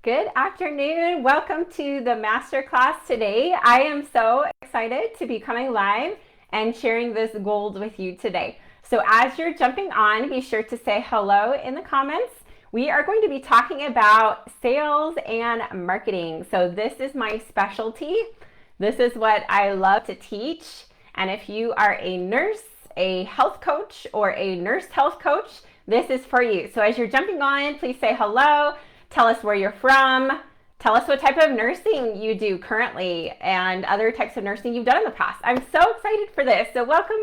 Good afternoon. Welcome to the Masterclass today. I am so excited to be coming live and sharing this gold with you today. So as you're jumping on, be sure to say hello in the comments. We are going to be talking about sales and marketing. So this is my specialty. This is what I love to teach. And if you are a nurse, a health coach, or a nurse health coach, this is for you. So as you're jumping on, please say hello. Tell us where you're from. Tell us what type of nursing you do currently and other types of nursing you've done in the past. I'm so excited for this. So welcome.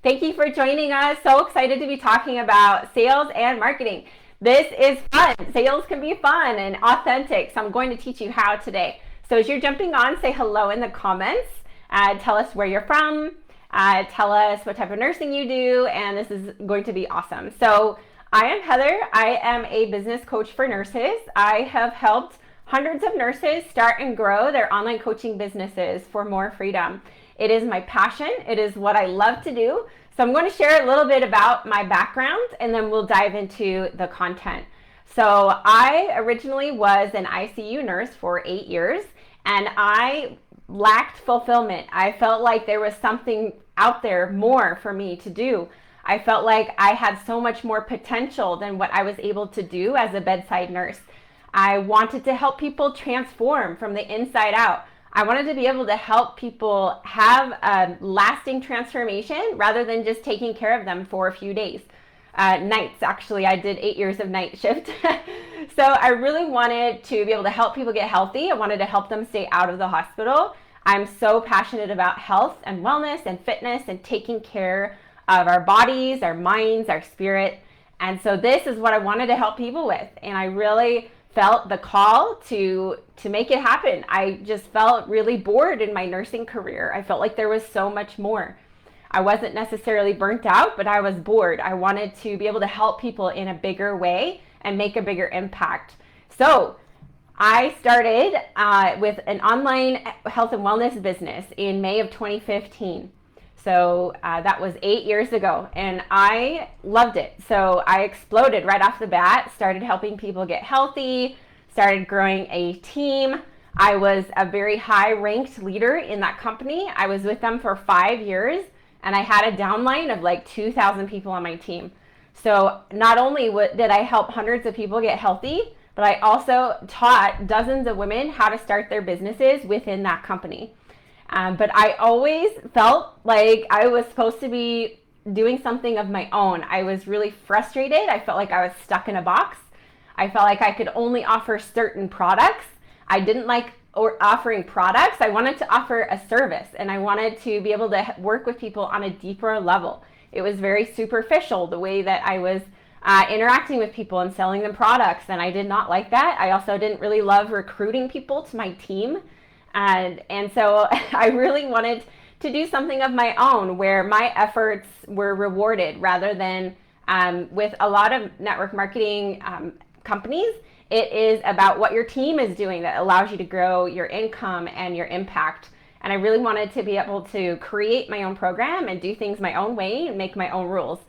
Thank you for joining us. So excited to be talking about sales and marketing. This is fun. Sales can be fun and authentic. So I'm going to teach you how today. So as you're jumping on, say hello in the comments. Tell us where you're from. Tell us what type of nursing you do. And this is going to be awesome. So I am Heather. I am a business coach for nurses. I have helped hundreds of nurses start and grow their online coaching businesses for more freedom. It is my passion. It is what I love to do. So I'm going to share a little bit about my background and then we'll dive into the content. So I originally was an ICU nurse for 8 years and I lacked fulfillment. I felt like there was something out there more for me to do. I felt like I had so much more potential than what I was able to do as a bedside nurse. I wanted to help people transform from the inside out. I wanted to be able to help people have a lasting transformation rather than just taking care of them for a few days. Nights, actually, I did 8 years of night shift. So I really wanted to be able to help people get healthy. I wanted to help them stay out of the hospital. I'm so passionate about health and wellness and fitness and taking care of our bodies, our minds, our spirit. And so this is what I wanted to help people with. And I really felt the call to make it happen. I just felt really bored in my nursing career. I felt like there was so much more. I wasn't necessarily burnt out, but I was bored. I wanted to be able to help people in a bigger way and make a bigger impact. So I started with an online health and wellness business in May of 2015. So that was 8 years ago and I loved it. So I exploded right off the bat, started helping people get healthy, started growing a team. I was a very high ranked leader in that company. I was with them for 5 years and I had a downline of like 2,000 people on my team. So not only did I help hundreds of people get healthy, but I also taught dozens of women how to start their businesses within that company. But I always felt like I was supposed to be doing something of my own. I was really frustrated. I felt like I was stuck in a box. I felt like I could only offer certain products. I didn't like offering products. I wanted to offer a service and I wanted to be able to work with people on a deeper level. It was very superficial, the way that I was interacting with people and selling them products, and I did not like that. I also didn't really love recruiting people to my team. And so I really wanted to do something of my own where my efforts were rewarded rather than with a lot of network marketing companies. It is about what your team is doing that allows you to grow your income and your impact. And I really wanted to be able to create my own program and do things my own way and make my own rules.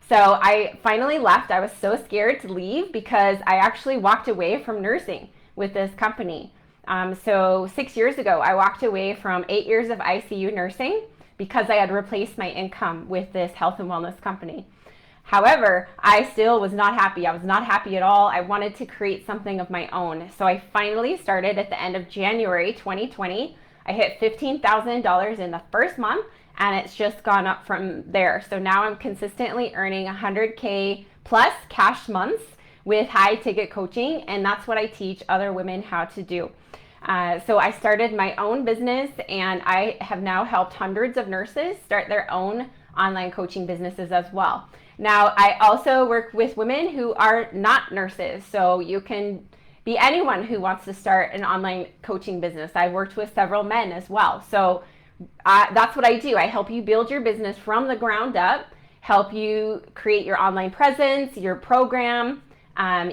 So I finally left. I was so scared to leave because I actually walked away from nursing with this company. So 6 years ago, I walked away from 8 years of ICU nursing because I had replaced my income with this health and wellness company. However, I still was not happy. I was not happy at all. I wanted to create something of my own. So I finally started at the end of January 2020. I hit $15,000 in the first month and it's just gone up from there. So now I'm consistently earning 100K plus cash months with high ticket coaching, and that's what I teach other women how to do. So I started my own business and I have now helped hundreds of nurses start their own online coaching businesses as well. Now, I also work with women who are not nurses. So you can be anyone who wants to start an online coaching business. I've worked with several men as well. So that's what I do. I help you build your business from the ground up, help you create your online presence, your program,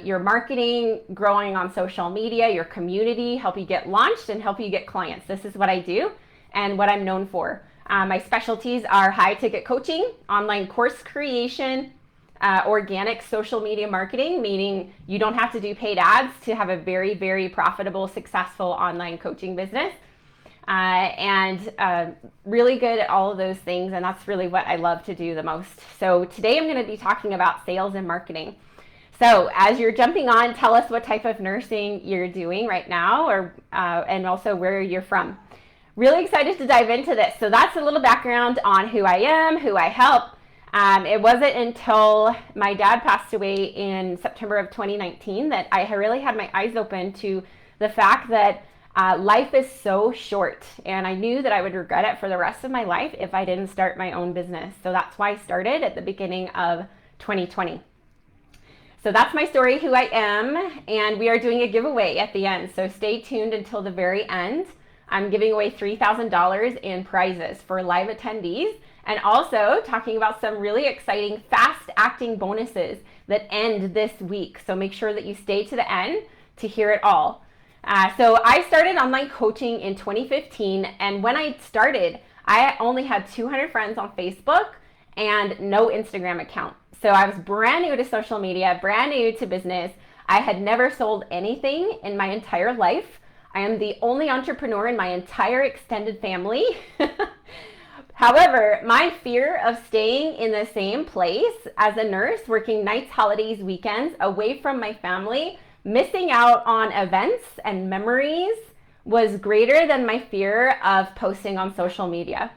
your marketing, growing on social media, your community, help you get launched and help you get clients. This is what I do and what I'm known for. My specialties are high ticket coaching, online course creation, organic social media marketing, meaning you don't have to do paid ads to have a very, very profitable, successful online coaching business. Really good at all of those things, and that's really what I love to do the most. So today I'm going to be talking about sales and marketing. So as you're jumping on, tell us what type of nursing you're doing right now, or and also where you're from. Really excited to dive into this. So that's a little background on who I am, who I help. It wasn't until my dad passed away in September of 2019 that I really had my eyes open to the fact that life is so short, and I knew that I would regret it for the rest of my life if I didn't start my own business. So that's why I started at the beginning of 2020. So that's my story, who I am, and we are doing a giveaway at the end. So stay tuned until the very end. I'm giving away $3,000 in prizes for live attendees, and also talking about some really exciting fast acting bonuses that end this week. So make sure that you stay to the end to hear it all. So I started online coaching in 2015, and when I started, I only had 200 friends on Facebook and no Instagram account. So I was brand new to social media, brand new to business. I had never sold anything in my entire life. I am the only entrepreneur in my entire extended family. However, my fear of staying in the same place as a nurse, working nights, holidays, weekends, away from my family, missing out on events and memories, was greater than my fear of posting on social media.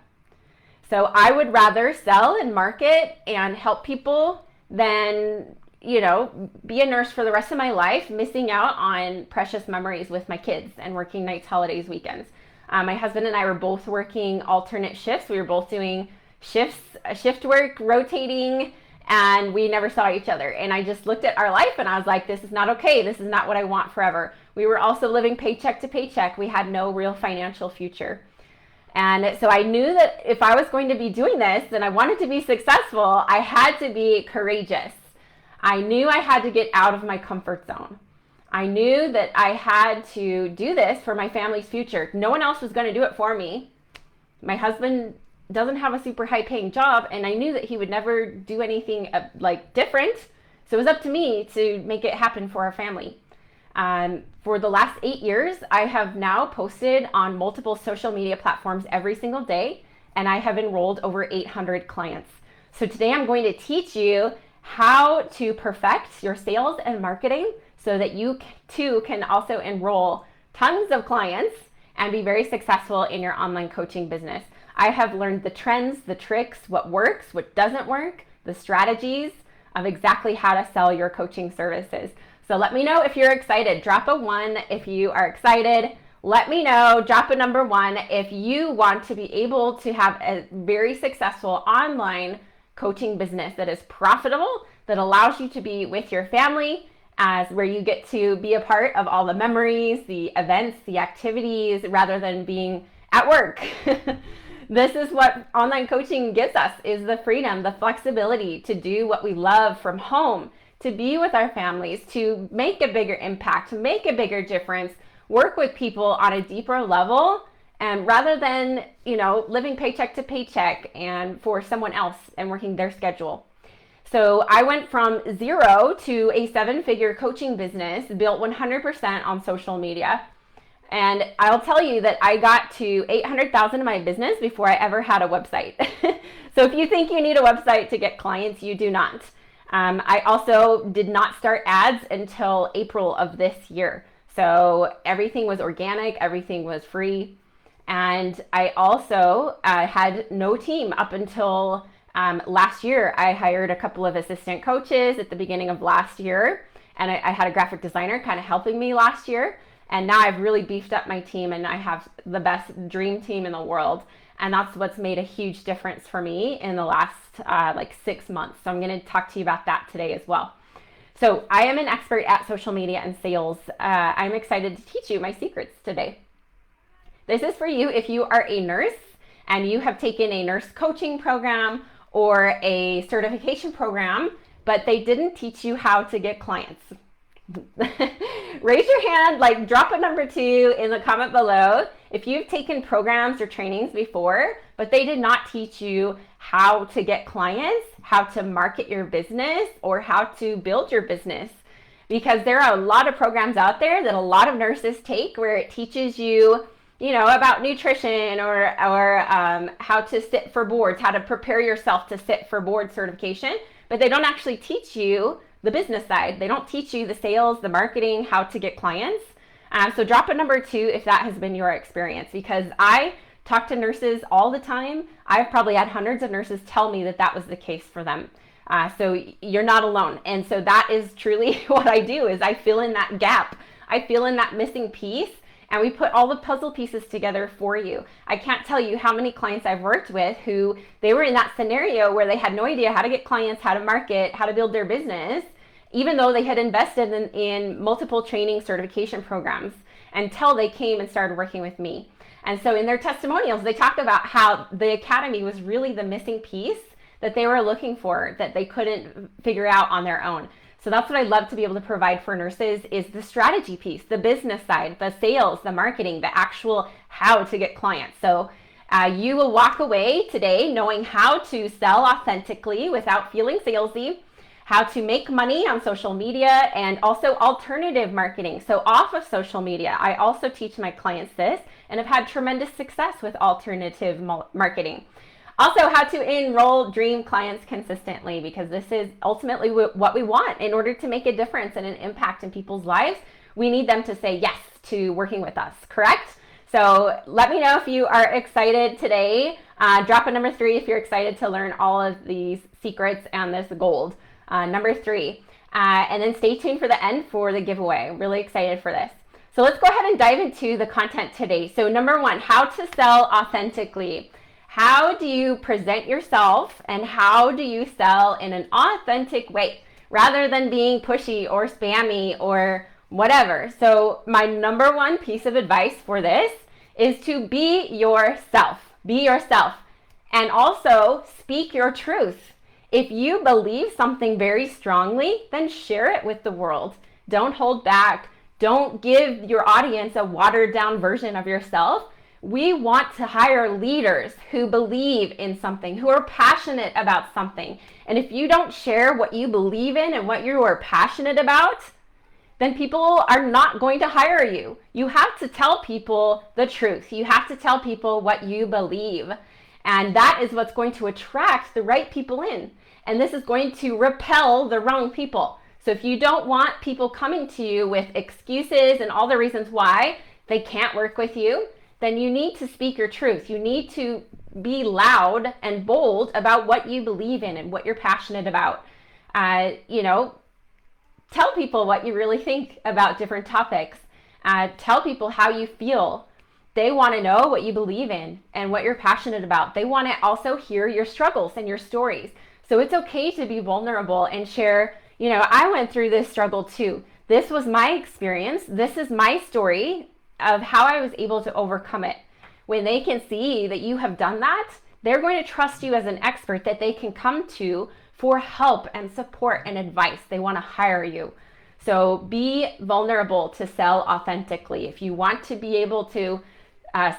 So I would rather sell and market and help people than, be a nurse for the rest of my life, missing out on precious memories with my kids and working nights, holidays, weekends. My husband and I were both working alternate shifts. We were both doing shift work, rotating, and we never saw each other. And I just looked at our life and I was like, this is not okay. This is not what I want forever. We were also living paycheck to paycheck. We had no real financial future. And so I knew that if I was going to be doing this and I wanted to be successful, I had to be courageous. I knew I had to get out of my comfort zone. I knew that I had to do this for my family's future. No one else was going to do it for me. My husband doesn't have a super high paying job, and I knew that he would never do anything different. So it was up to me to make it happen for our family. For the last 8 years, I have now posted on multiple social media platforms every single day, and I have enrolled over 800 clients. So today I'm going to teach you how to perfect your sales and marketing so that you too can also enroll tons of clients and be very successful in your online coaching business. I have learned the trends, the tricks, what works, what doesn't work, the strategies of exactly how to sell your coaching services. So let me know if you're excited. Drop a 1 if you are excited. Let me know. Drop a number 1 if you want to be able to have a very successful online coaching business that is profitable, that allows you to be with your family, where you get to be a part of all the memories, the events, the activities, rather than being at work. This is what online coaching gives us, is the freedom, the flexibility to do what we love from home, to be with our families, to make a bigger impact, to make a bigger difference, work with people on a deeper level, and rather than, living paycheck to paycheck and for someone else and working their schedule. So I went from 0 to a 7-figure coaching business built 100% on social media. And I'll tell you that I got to 800,000 in my business before I ever had a website. So if you think you need a website to get clients, you do not. I also did not start ads until April of this year. So everything was organic, everything was free. And I also had no team up until last year. I hired a couple of assistant coaches at the beginning of last year, and I had a graphic designer kind of helping me last year. And now I've really beefed up my team, and I have the best dream team in the world. And that's what's made a huge difference for me in the last 6 months. So I'm going to talk to you about that today as well. So I am an expert at social media and sales. I'm excited to teach you my secrets today. This is for you if you are a nurse and you have taken a nurse coaching program or a certification program, but they didn't teach you how to get clients. Raise your hand, drop a number 2 in the comment below if you've taken programs or trainings before, but they did not teach you how to get clients, how to market your business, or how to build your business. Because there are a lot of programs out there that a lot of nurses take where it teaches you, about nutrition or how to sit for boards, how to prepare yourself to sit for board certification, but they don't actually teach you the business side. They don't teach you the sales, the marketing, how to get clients. So drop a number 2 if that has been your experience, because I talk to nurses all the time. I've probably had hundreds of nurses tell me that was the case for them. So you're not alone. And so that is truly what I do, is I fill in that gap. I fill in that missing piece, and we put all the puzzle pieces together for you. I can't tell you how many clients I've worked with who they were in that scenario where they had no idea how to get clients, how to market, how to build their business, even though they had invested in multiple training certification programs, until they came and started working with me. And so in their testimonials, they talked about how the academy was really the missing piece that they were looking for, that they couldn't figure out on their own. So that's what I love to be able to provide for nurses, is the strategy piece, the business side, the sales, the marketing, the actual how to get clients. So you will walk away today knowing how to sell authentically without feeling salesy, how to make money on social media, and also alternative marketing. So off of social media, I also teach my clients this and have had tremendous success with alternative marketing. Also, how to enroll dream clients consistently, because this is ultimately what we want. In order to make a difference and an impact in people's lives, we need them to say yes to working with us, correct? So let me know if you are excited today. Drop a number 3 if you're excited to learn all of these secrets and this gold. Number 3. And then stay tuned for the end for the giveaway. I'm really excited for this. So let's go ahead and dive into the content today. So number 1, how to sell authentically. How do you present yourself, and how do you sell in an authentic way rather than being pushy or spammy or whatever? So my number 1 piece of advice for this is to be yourself. Be yourself. And also speak your truth. If you believe something very strongly, then share it with the world. Don't hold back. Don't give your audience a watered down version of yourself. We want to hire leaders who believe in something, who are passionate about something. And if you don't share what you believe in and what you are passionate about, then people are not going to hire you. You have to tell people the truth. You have to tell people what you believe. And that is what's going to attract the right people in. And this is going to repel the wrong people. So if you don't want people coming to you with excuses and all the reasons why they can't work with you, then you need to speak your truth. You need to be loud and bold about what you believe in and what you're passionate about. Tell people what you really think about different topics. Tell people how you feel. They want to know what you believe in and what you're passionate about. They want to also hear your struggles and your stories. So it's okay to be vulnerable and share, I went through this struggle too. This was my experience. This is my story of how I was able to overcome it. When they can see that you have done that, they're going to trust you as an expert that they can come to for help and support and advice. They want to hire you. So be vulnerable to sell authentically. If you want to be able to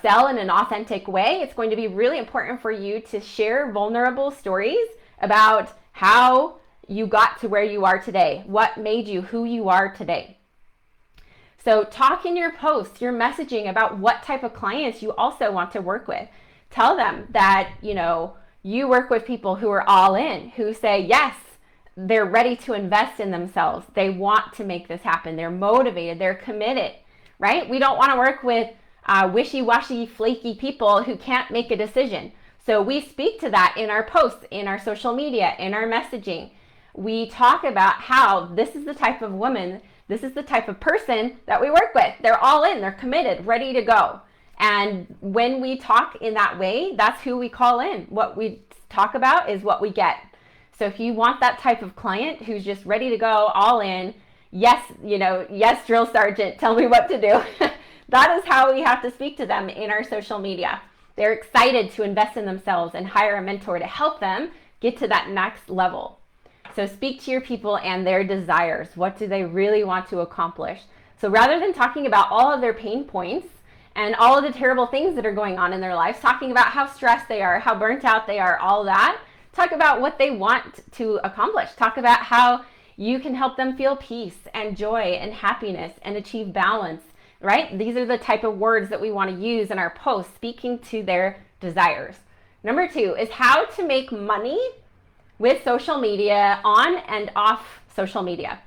sell in an authentic way, it's going to be really important for you to share vulnerable stories about how you got to where you are today, what made you who you are today. So talk in your posts, your messaging about what type of clients you also want to work with. Tell them that, you work with people who are all in, who say, yes, they're ready to invest in themselves. They want to make this happen. They're motivated. They're committed, right? We don't want to work with wishy-washy, flaky people who can't make a decision. So we speak to that in our posts, in our social media, in our messaging. We talk about how this is the type of woman, this is the type of person that we work with. They're all in, they're committed, ready to go. And when we talk in that way, that's who we call in. What we talk about is what we get. So if you want that type of client who's just ready to go, all in, yes, yes, drill sergeant, tell me what to do. That is how we have to speak to them in our social media. They're excited to invest in themselves and hire a mentor to help them get to that next level. So speak to your people and their desires. What do they really want to accomplish? So rather than talking about all of their pain points and all of the terrible things that are going on in their lives, talking about how stressed they are, how burnt out they are, all that. Talk about what they want to accomplish. Talk about how you can help them feel peace and joy and happiness and achieve balance, right? These are the type of words that we want to use in our posts, speaking to their desires. Number 2 is how to make money with social media, on and off social media.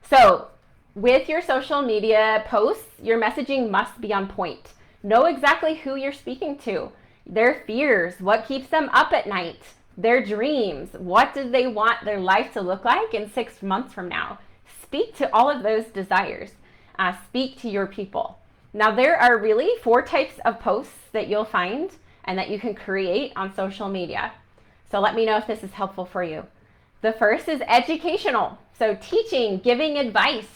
So with your social media posts, your messaging must be on point. Know exactly who you're speaking to, their fears, what keeps them up at night, their dreams, what do they want their life to look like in 6 months from now. Speak to all of those desires. Speak to your people. Now, there are really 4 types of posts that you'll find and that you can create on social media. So let me know if this is helpful for you. The first is educational. So teaching, giving advice,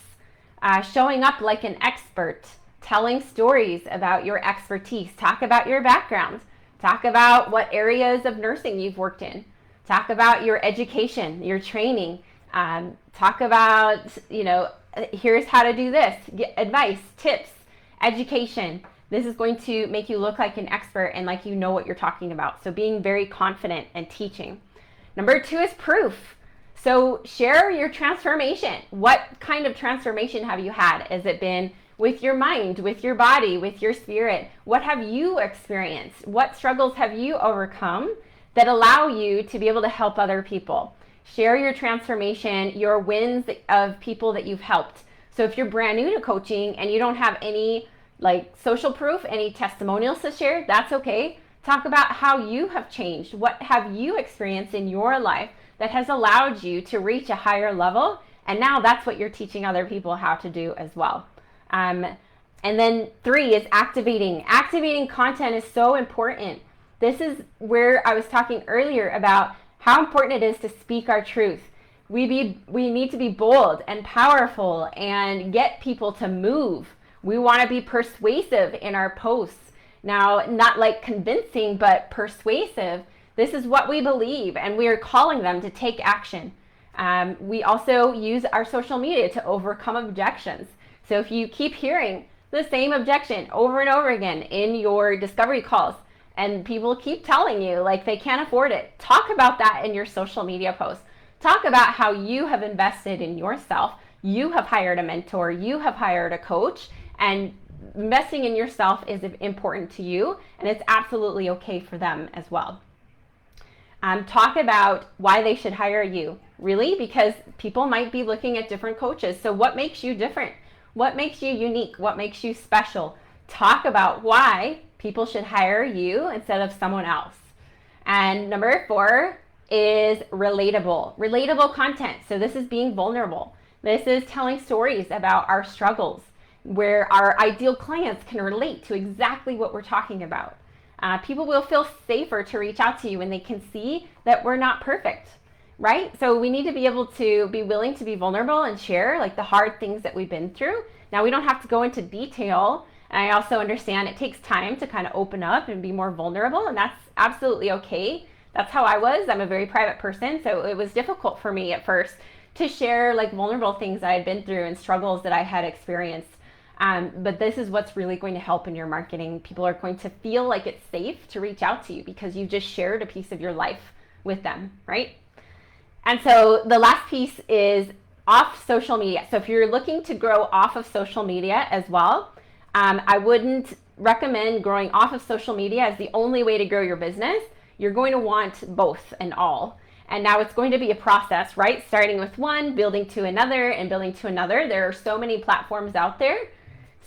showing up like an expert, telling stories about your expertise. Talk about your background. Talk about what areas of nursing you've worked in. Talk about your education, your training. Talk about, here's how to do this. Get advice, tips, education. This is going to make you look like an expert and like you know what you're talking about. So being very confident and teaching. Number 2 is proof. So share your transformation. What kind of transformation have you had? Has it been with your mind, with your body, with your spirit? What have you experienced? What struggles have you overcome that allow you to be able to help other people? Share your transformation, your wins of people that you've helped. So if you're brand new to coaching and you don't have any social proof, any testimonials to share, that's okay. Talk about how you have changed. What have you experienced in your life that has allowed you to reach a higher level? And now that's what you're teaching other people how to do as well. And then 3 is activating. Activating content is so important. This is where I was talking earlier about how important it is to speak our truth. We need to be bold and powerful and get people to move. We want to be persuasive in our posts. Now, not like convincing, but persuasive. This is what we believe, and we are calling them to take action. We also use our social media to overcome objections. So if you keep hearing the same objection over and over again in your discovery calls, and people keep telling you like they can't afford it, talk about that in your social media posts. Talk about how you have invested in yourself. You have hired a mentor, you have hired a coach, and investing in yourself is important to you, and it's absolutely okay for them as well. Talk about why they should hire you, really, because people might be looking at different coaches. So what makes you different? What makes you unique? What makes you special? Talk about why people should hire you instead of someone else. And number 4 is relatable content. So this is being vulnerable. This is telling stories about our struggles where our ideal clients can relate to exactly what we're talking about. People will feel safer to reach out to you when they can see that we're not perfect, right? So we need to be able to be willing to be vulnerable and share like the hard things that we've been through. Now, we don't have to go into detail, and I also understand it takes time to kind of open up and be more vulnerable, and that's absolutely okay. That's how I was. I'm a very private person, so it was difficult for me at first to share like vulnerable things I had been through and struggles that I had experienced. But this is what's really going to help in your marketing. People are going to feel like it's safe to reach out to you because you just shared a piece of your life with them, right? And so the last piece is off social media. So if you're looking to grow off of social media as well, I wouldn't recommend growing off of social media as the only way to grow your business. You're going to want both and all. And now it's going to be a process, right? Starting with one, building to another, and building to another. There are so many platforms out there.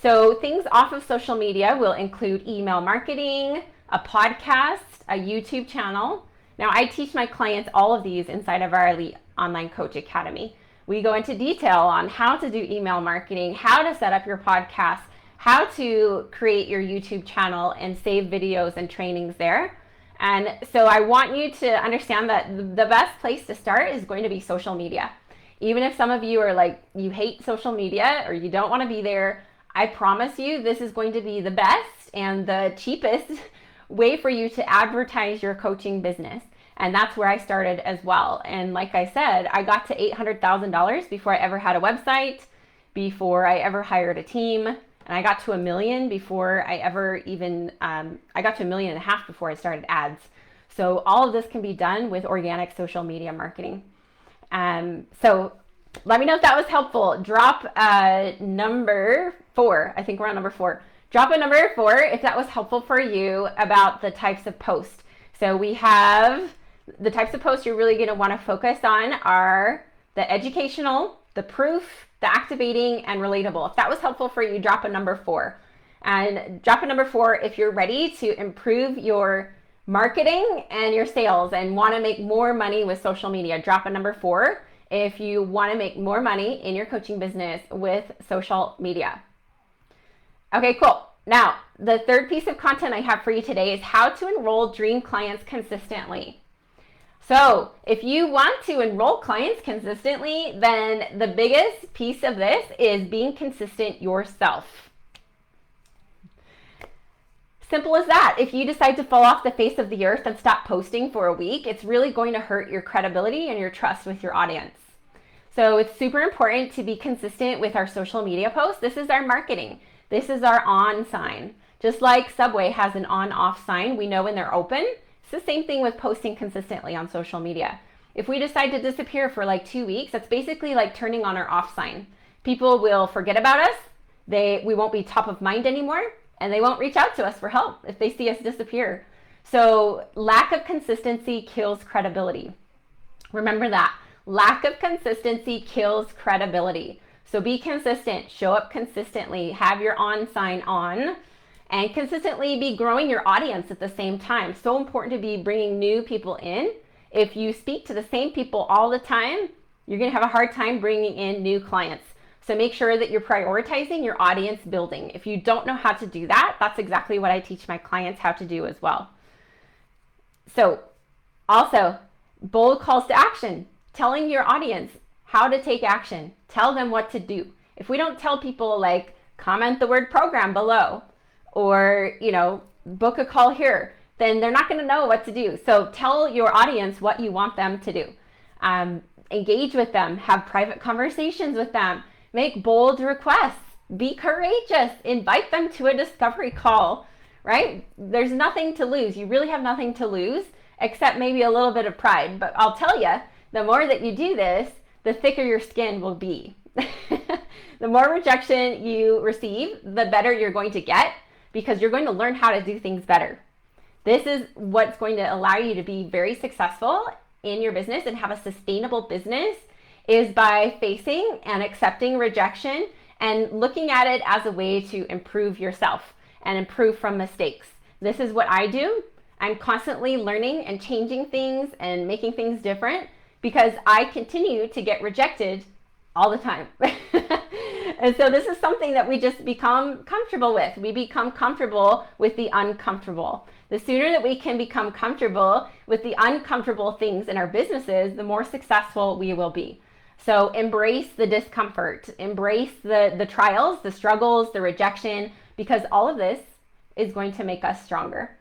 So things off of social media will include email marketing, a podcast, a YouTube channel. Now, I teach my clients all of these inside of our Elite Online Coach Academy. We go into detail on how to do email marketing, how to set up your podcast, how to create your YouTube channel and save videos and trainings there. And so I want you to understand that the best place to start is going to be social media. Even if some of you are like, you hate social media or you don't want to be there, I promise you this is going to be the best and the cheapest way for you to advertise your coaching business. And that's where I started as well. And like I said, I got to $800,000 before I ever had a website, before I ever hired a team. And I got to 1 million before I ever even, I got to 1.5 million before I started ads. So all of this can be done with organic social media marketing. So let me know if that was helpful. Drop number 4. I think we're on number 4. Drop a number 4 if that was helpful for you about the types of posts. So we have the types of posts you're really going to want to focus on are the educational, the proof, the activating, and relatable. If that was helpful for you, drop a number 4. And drop a number 4 if you're ready to improve your marketing and your sales and want to make more money with social media. Drop a number 4 if you want to make more money in your coaching business with social media. Okay, cool. Now, the third piece of content I have for you today is how to enroll dream clients consistently. So if you want to enroll clients consistently, then the biggest piece of this is being consistent yourself. Simple as that. If you decide to fall off the face of the earth and stop posting for a week, it's really going to hurt your credibility and your trust with your audience. So it's super important to be consistent with our social media posts. This is our marketing. This is our on sign. Just like Subway has an on-off sign, we know when they're open. It's the same thing with posting consistently on social media. If we decide to disappear for like 2 weeks, that's basically like turning on our off sign. People will forget about us. We won't be top of mind anymore, and they won't reach out to us for help if they see us disappear. So lack of consistency kills credibility. Remember that. Lack of consistency kills credibility. So be consistent, show up consistently, have your on sign on, and consistently be growing your audience at the same time. So important to be bringing new people in. If you speak to the same people all the time, you're going to have a hard time bringing in new clients. So make sure that you're prioritizing your audience building. If you don't know how to do that, that's exactly what I teach my clients how to do as well. So also, bold calls to action, telling your audience how to take action. Tell them what to do. If we don't tell people like comment the word program below or, book a call here, then they're not going to know what to do. So tell your audience what you want them to do. Engage with them, have private conversations with them, make bold requests, be courageous, invite them to a discovery call, right? There's nothing to lose. You really have nothing to lose except maybe a little bit of pride. But I'll tell you, the more that you do this, the thicker your skin will be. The more rejection you receive, the better you're going to get because you're going to learn how to do things better. This is what's going to allow you to be very successful in your business and have a sustainable business is by facing and accepting rejection and looking at it as a way to improve yourself and improve from mistakes. This is what I do. I'm constantly learning and changing things and making things different because I continue to get rejected all the time. And so this is something that we just become comfortable with. We become comfortable with the uncomfortable. The sooner that we can become comfortable with the uncomfortable things in our businesses, the more successful we will be. So embrace the discomfort, embrace the trials, the struggles, the rejection, because all of this is going to make us stronger.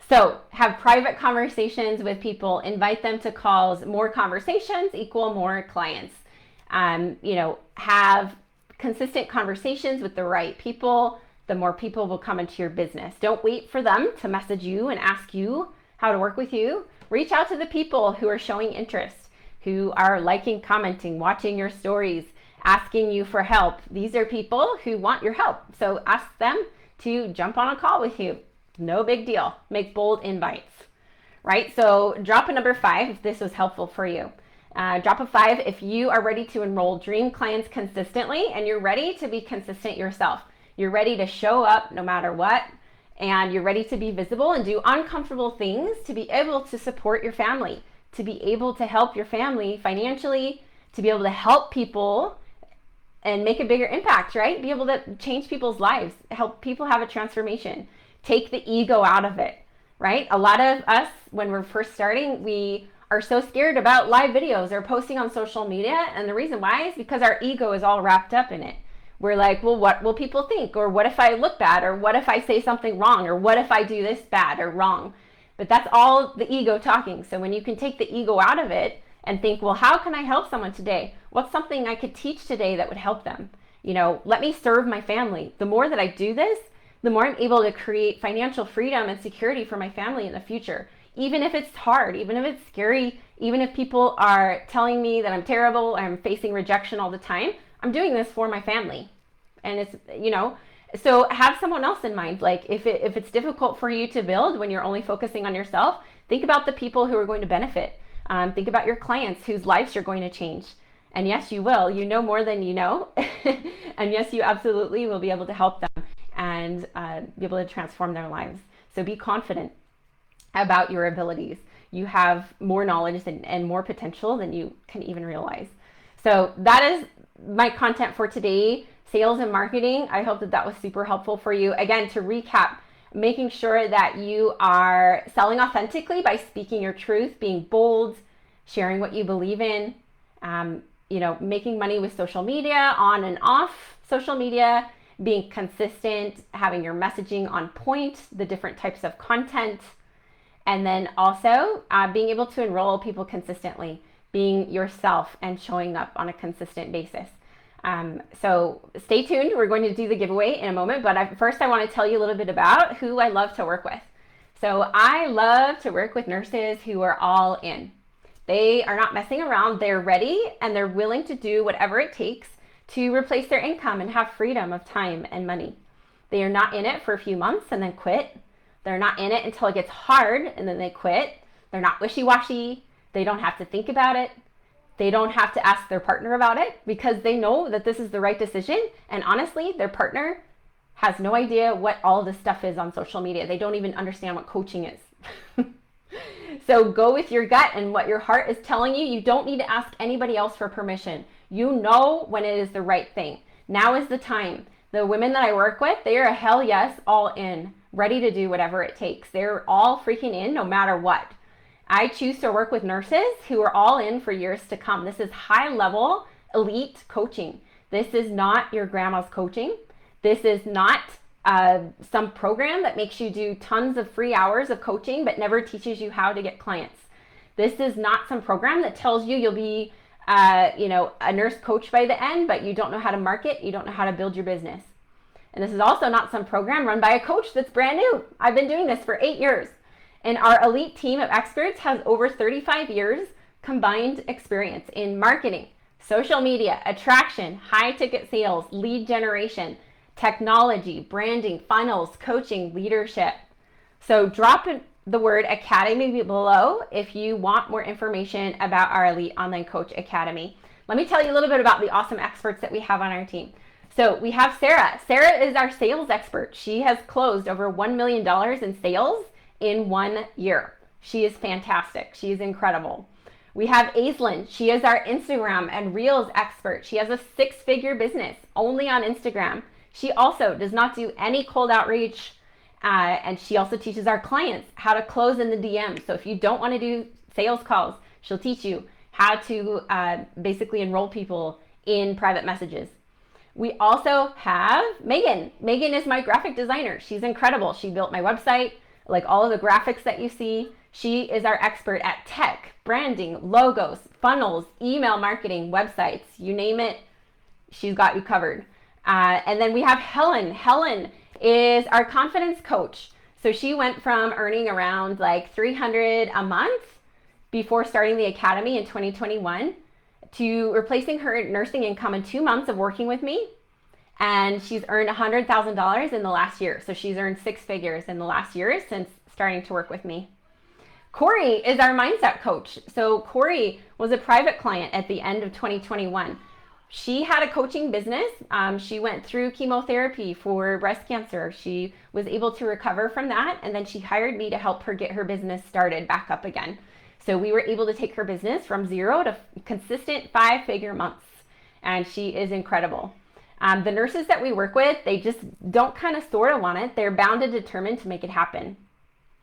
So have private conversations with people, invite them to calls. More conversations equal more clients. Have consistent conversations with the right people. The more people will come into your business. Don't wait for them to message you and ask you how to work with you. Reach out to the people who are showing interest, who are liking, commenting, watching your stories, asking you for help. These are people who want your help. So ask them to jump on a call with you. No big deal. Make bold invites, right? So drop a number 5 if this was helpful for you. Drop a 5 if you are ready to enroll dream clients consistently and you're ready to be consistent yourself. You're ready to show up no matter what, and you're ready to be visible and do uncomfortable things to be able to support your family, to be able to help your family financially, to be able to help people and make a bigger impact, right? Be able to change people's lives, help people have a transformation, take the ego out of it, right? A lot of us, when we're first starting, we are so scared about live videos or posting on social media. And the reason why is because our ego is all wrapped up in it. We're like, well, what will people think? Or what if I look bad? Or what if I say something wrong? Or what if I do this bad or wrong? But that's all the ego talking. So when you can take the ego out of it and think, well, how can I help someone today? What's something I could teach today that would help them? Let me serve my family. The more that I do this, the more I'm able to create financial freedom and security for my family in the future. Even if it's hard, even if it's scary, even if people are telling me that I'm terrible, I'm facing rejection all the time, I'm doing this for my family. And so have someone else in mind. Like if it's difficult for you to build when you're only focusing on yourself, think about the people who are going to benefit. Think about your clients whose lives you're going to change. And yes, you will. You know more than you know. And yes, you absolutely will be able to help them and be able to transform their lives. So be confident about your abilities. You have more knowledge and more potential than you can even realize. So that is my content for today, sales and marketing. I hope that was super helpful for you. Again, to recap, making sure that you are selling authentically by speaking your truth, being bold, sharing what you believe in, making money with social media, on and off social media, being consistent, having your messaging on point, the different types of content, and then also being able to enroll people consistently, being yourself and showing up on a consistent basis. So stay tuned. We're going to do the giveaway in a moment, but first I want to tell you a little bit about who I love to work with. So I love to work with nurses who are all in. They are not messing around. They're ready and they're willing to do whatever it takes to replace their income and have freedom of time and money. They are not in it for a few months and then quit. They're not in it until it gets hard and then they quit. They're not wishy-washy. They don't have to think about it. They don't have to ask their partner about it because they know that this is the right decision. And honestly, their partner has no idea what all this stuff is on social media. They don't even understand what coaching is. So go with your gut and what your heart is telling you. You don't need to ask anybody else for permission. You know when it is the right thing. Now is the time. The women that I work with, they are a hell yes, all in, ready to do whatever it takes. They're all freaking in no matter what. I choose to work with nurses who are all in for years to come. This is high level, elite coaching. This is not your grandma's coaching. This is not some program that makes you do tons of free hours of coaching but never teaches you how to get clients. This is not some program that tells you you'll be a nurse coach by the end, but you don't know how to market, you don't know how to build your business. And this is also not some program run by a coach that's brand new. I've been doing this for 8 years. And our elite team of experts has over 35 years combined experience in marketing, social media, attraction, high ticket sales, lead generation, technology, branding, funnels, coaching, leadership. So drop the word academy below if you want more information about our Elite Online Coach Academy. Let me tell you a little bit about the awesome experts that we have on our team. So we have Sarah. Sarah is our sales expert. She has closed over $1 million in sales in 1 year. She is fantastic. She is incredible. We have Aislinn. She is our Instagram and Reels expert. She has a 6-figure business only on Instagram. She also does not do any cold outreach, and she also teaches our clients how to close in the DM. So if you don't want to do sales calls, she'll teach you how to basically enroll people in private messages. We also have Megan. Megan is my graphic designer. She's incredible. She built my website, like all of the graphics that you see. She is our expert at tech, branding, logos, funnels, email marketing, websites, you name it, she's got you covered. And then we have Helen. Helen is our confidence coach. So she went from earning around like $300 a month before starting the academy in 2021 to replacing her nursing income in 2 months of working with me. And she's earned $100,000 in the last year. So she's earned 6 figures in the last year since starting to work with me. Corey is our mindset coach. So Corey was a private client at the end of 2021. She had a coaching business. She went through chemotherapy for breast cancer. She was able to recover from that. And then she hired me to help her get her business started back up again. So we were able to take her business from 0 to consistent 5-figure months. And she is incredible. The nurses that we work with, they just don't kind of sort of want it. They're bound and determined to make it happen.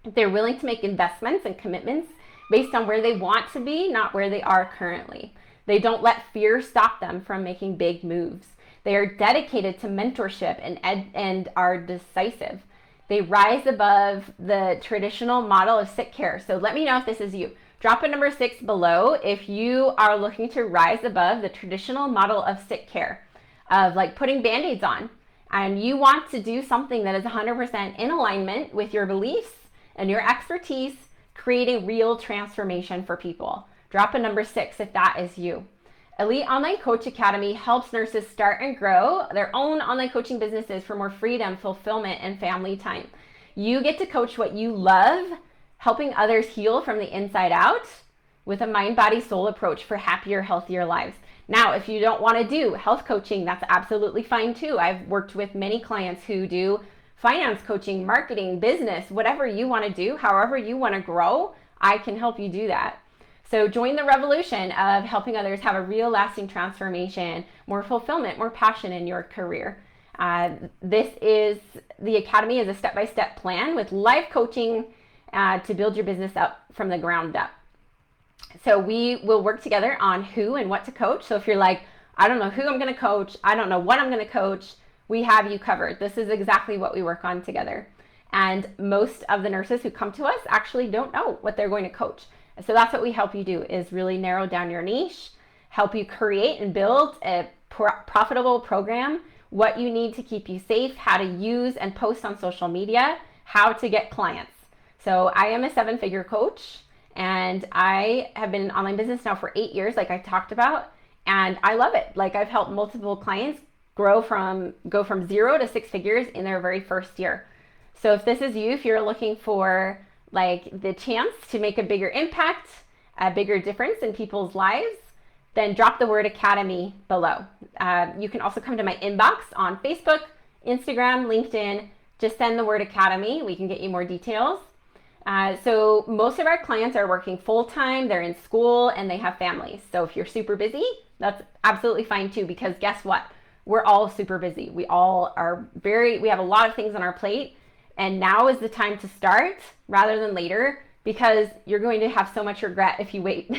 They're willing to make investments and commitments based on where they want to be, not where they are currently. They don't let fear stop them from making big moves. They are dedicated to mentorship and are decisive. They rise above the traditional model of sick care. So let me know if this is you. Drop a number 6 below if you are looking to rise above the traditional model of sick care. of like putting band-aids on, and you want to do something that is 100% in alignment with your beliefs and your expertise, creating real transformation for people. Drop a number 6 if that is you. Elite Online Coach Academy helps nurses start and grow their own online coaching businesses for more freedom, fulfillment, and family time. You get to coach what you love, helping others heal from the inside out with a mind, body, soul approach for happier, healthier lives. Now, if you don't want to do health coaching, that's absolutely fine too. I've worked with many clients who do finance coaching, marketing, business, whatever you want to do, however you want to grow, I can help you do that. So join the revolution of helping others have a real lasting transformation, more fulfillment, more passion in your career. The Academy is a step-by-step plan with life coaching to build your business up from the ground up. So we will work together on who and what to coach. So if you're like, I don't know who I'm going to coach, I don't know what I'm going to coach, we have you covered. This is exactly what we work on together. And most of the nurses who come to us actually don't know what they're going to coach. So that's what we help you do, is really narrow down your niche, help you create and build a profitable program, what you need to keep you safe, how to use and post on social media, how to get clients. So I am a 7-figure coach, and I have been in online business now for 8 years, like I talked about, and I love it. Like, I've helped multiple clients go from 0 to 6 figures in their very first year. So if this is you, if you're looking for like the chance to make a bigger impact, a bigger difference in people's lives, then drop the word Academy below. You can also come to my inbox on Facebook, Instagram, LinkedIn. Just send the word Academy. We can get you more details. So most of our clients are working full-time, they're in school, and they have families. So if you're super busy, that's absolutely fine too, because guess what? We're all super busy. We have a lot of things on our plate. And now is the time to start rather than later, because you're going to have so much regret if you wait.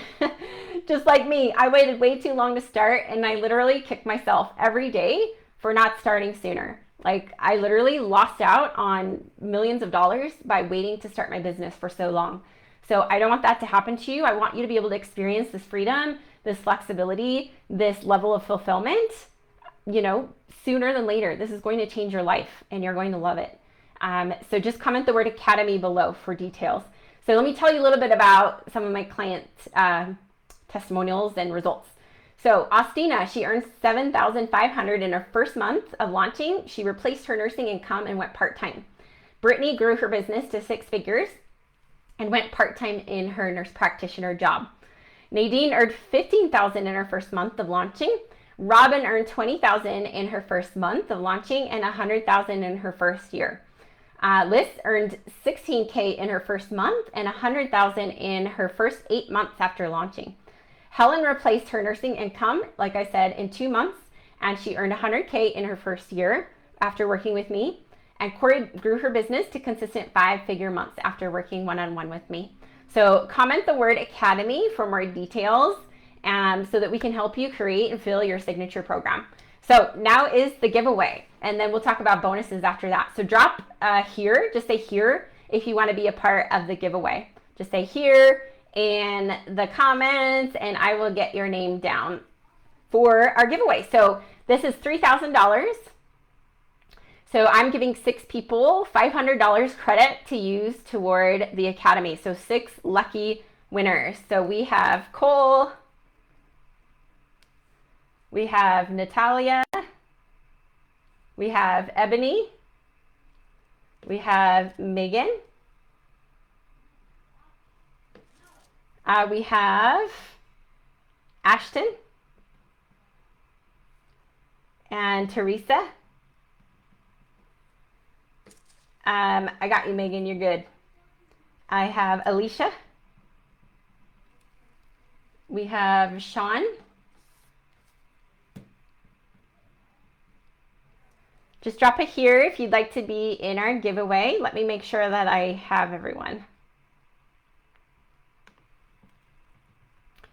Just like me, I waited way too long to start, and I literally kick myself every day for not starting sooner. Like, I literally lost out on millions of dollars by waiting to start my business for so long. So I don't want that to happen to you. I want you to be able to experience this freedom, this flexibility, this level of fulfillment, sooner than later. This is going to change your life, and you're going to love it. So just comment the word Academy below for details. So let me tell you a little bit about some of my client testimonials and results. So Austina, she earned $7,500 in her first month of launching. She replaced her nursing income and went part-time. Brittany grew her business to 6 figures and went part-time in her nurse practitioner job. Nadine earned $15,000 in her first month of launching. Robin earned $20,000 in her first month of launching and $100,000 in her first year. Liz earned $16K in her first month and $100,000 in her first 8 months after launching. Helen replaced her nursing income, like I said, in 2 months, and she earned $100K in her first year after working with me. And Corey grew her business to consistent 5-figure months after working one-on-one with me. So comment the word Academy for more details, so that we can help you create and fill your signature program. So now is the giveaway, and then we'll talk about bonuses after that. So drop here, just say here if you want to be a part of the giveaway. Just say here in the comments, and I will get your name down for our giveaway. So this is $3,000. So I'm giving 6 people $500 credit to use toward the Academy. So 6 lucky winners. So we have Cole, we have Natalia, we have Ebony, we have Megan, we have Ashton and Teresa. I got you, Megan, you're good. I have Alicia. We have Sean. Just drop it here if you'd like to be in our giveaway. Let me make sure that I have everyone.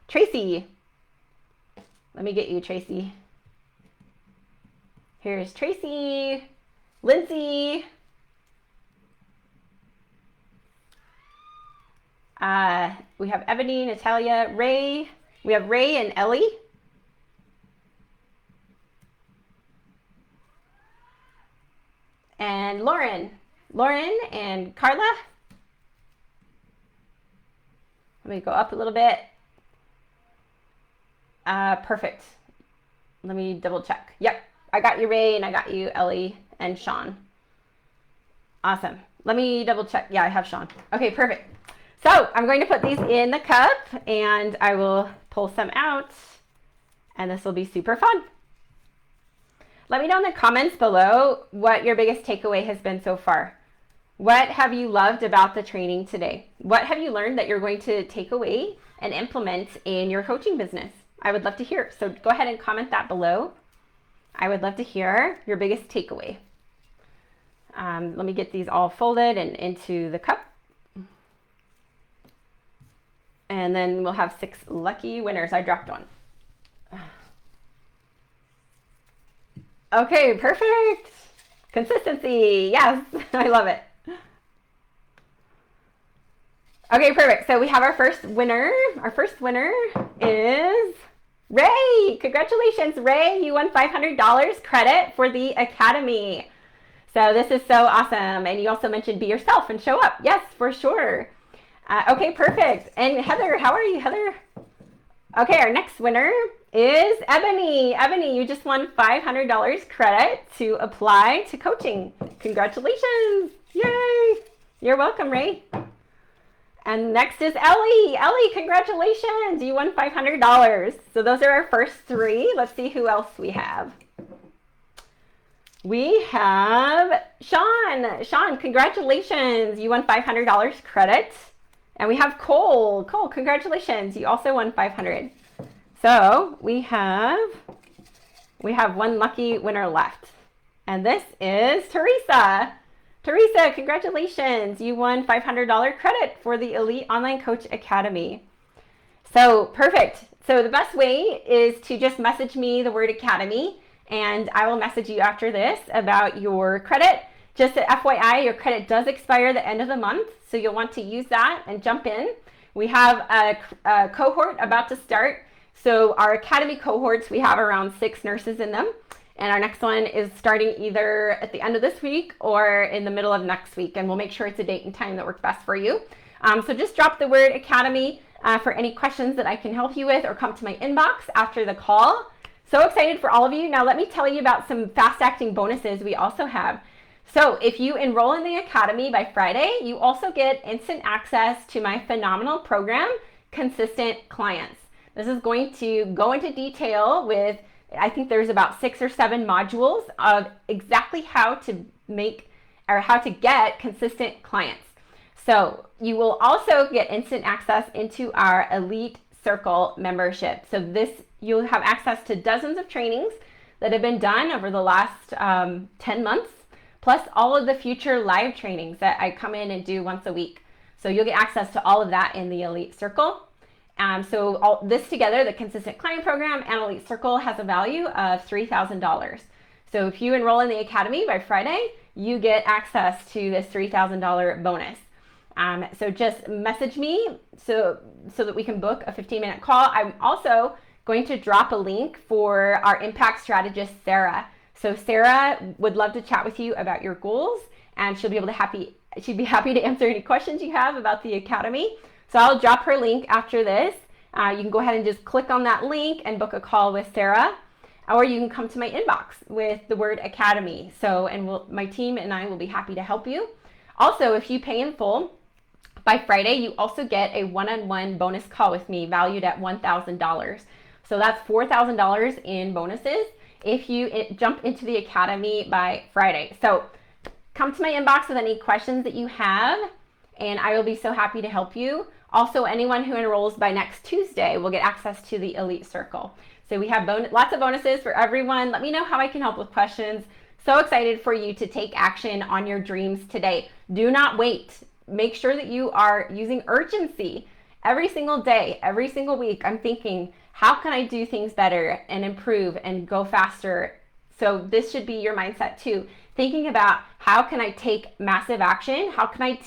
Tracy. Let me get you, Tracy. Here's Tracy, Lindsay. We have Ebony, Natalia, Ray. We have Ray and Ellie. and Lauren. Lauren and Carla. Let me go up a little bit. Perfect. Let me double check. Yep, I got you, Ray, and I got you, Ellie and Sean. Awesome. Let me double check. Yeah, I have Sean. Okay, perfect. So I'm going to put these in the cup and I will pull some out and this will be super fun. Let me know in the comments below what your biggest takeaway has been so far. What have you loved about the training today? What have you learned that you're going to take away and implement in your coaching business? I would love to hear. So go ahead and comment that below. I would love to hear your biggest takeaway. Let me get these all folded and into the cup. And then we'll have 6 lucky winners. I dropped one. Okay, perfect. Consistency. Yes, I love it. Okay, perfect. So we have our first winner. Our first winner is Ray. Congratulations, Ray. You won $500 credit for the Academy. So this is so awesome. And you also mentioned be yourself and show up. Yes, for sure. Okay, perfect. And Heather, how are you, Heather? Okay, our next winner is Ebony. Ebony, you just won $500 credit to apply to coaching. Congratulations. Yay. You're welcome, Ray. And next is Ellie. Ellie, congratulations. You won $500. So those are our first 3. Let's see who else we have. We have Sean. Sean, congratulations. You won $500 credit. And we have Cole. Cole, congratulations. You also won $500. So we have one lucky winner left. And this is Teresa. Teresa, congratulations. You won $500 credit for the Elite Online Coach Academy. So perfect. So the best way is to just message me the word Academy and I will message you after this about your credit. Just an FYI, your credit does expire the end of the month, so you'll want to use that and jump in. We have a cohort about to start. So our Academy cohorts, we have around 6 nurses in them. And our next one is starting either at the end of this week or in the middle of next week. And we'll make sure it's a date and time that works best for you. So just drop the word Academy for any questions that I can help you with or come to my inbox after the call. So excited for all of you. Now let me tell you about some fast acting bonuses we also have. So if you enroll in the Academy by Friday, you also get instant access to my phenomenal program, Consistent Clients. This is going to go into detail with, I think there's about 6 or 7 modules of exactly how to make or how to get consistent clients. So you will also get instant access into our Elite Circle membership. So this, you'll have access to dozens of trainings that have been done over the last 10 months, plus all of the future live trainings that I come in and do once a week. So you'll get access to all of that in the Elite Circle. So all this together, the Consistent Client Program and Elite Circle, has a value of $3,000. So if you enroll in the Academy by Friday, you get access to this $3,000 bonus. So just message me so that we can book a 15-minute call. I'm also going to drop a link for our impact strategist, Sarah. So Sarah would love to chat with you about your goals, and she'd be happy to answer any questions you have about the Academy. So I'll drop her link after this. You can go ahead and just click on that link and book a call with Sarah, or you can come to my inbox with the word Academy. So, and my team and I will be happy to help you. Also, if you pay in full by Friday, you also get a one-on-one bonus call with me valued at $1,000. So that's $4,000 in bonuses if you jump into the Academy by Friday. So come to my inbox with any questions that you have, and I will be so happy to help you. Also, anyone who enrolls by next Tuesday will get access to the Elite Circle. So we have lots of bonuses for everyone. Let me know how I can help with questions. So excited for you to take action on your dreams today. Do not wait. Make sure that you are using urgency every single day, every single week. I'm thinking, how can I do things better and improve and go faster? So this should be your mindset too. Thinking about how can I take massive action? How can I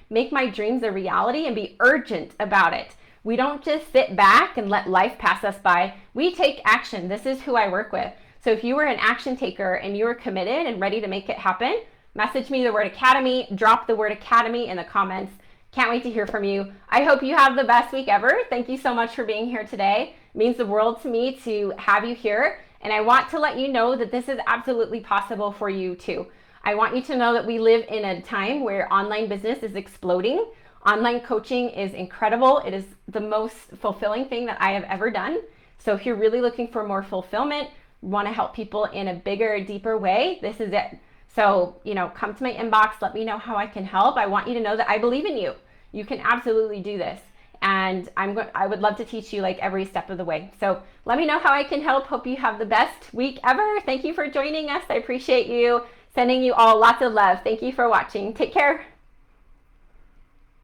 make my dreams a reality and be urgent about it? We don't just sit back and let life pass us by. We take action. This is who I work with. So if you were an action taker and you were committed and ready to make it happen, message me the word Academy, drop the word Academy in the comments. Can't wait to hear from you. I hope you have the best week ever. Thank you so much for being here today. It means the world to me to have you here. And I want to let you know that this is absolutely possible for you too. I want you to know that we live in a time where online business is exploding. Online coaching is incredible. It is the most fulfilling thing that I have ever done. So if you're really looking for more fulfillment, want to help people in a bigger, deeper way, this is it. So, come to my inbox, let me know how I can help. I want you to know that I believe in you. You can absolutely do this. And I would love to teach you like every step of the way. So let me know how I can help. Hope you have the best week ever. Thank you for joining us. I appreciate you. Sending you all lots of love. Thank you for watching. Take care.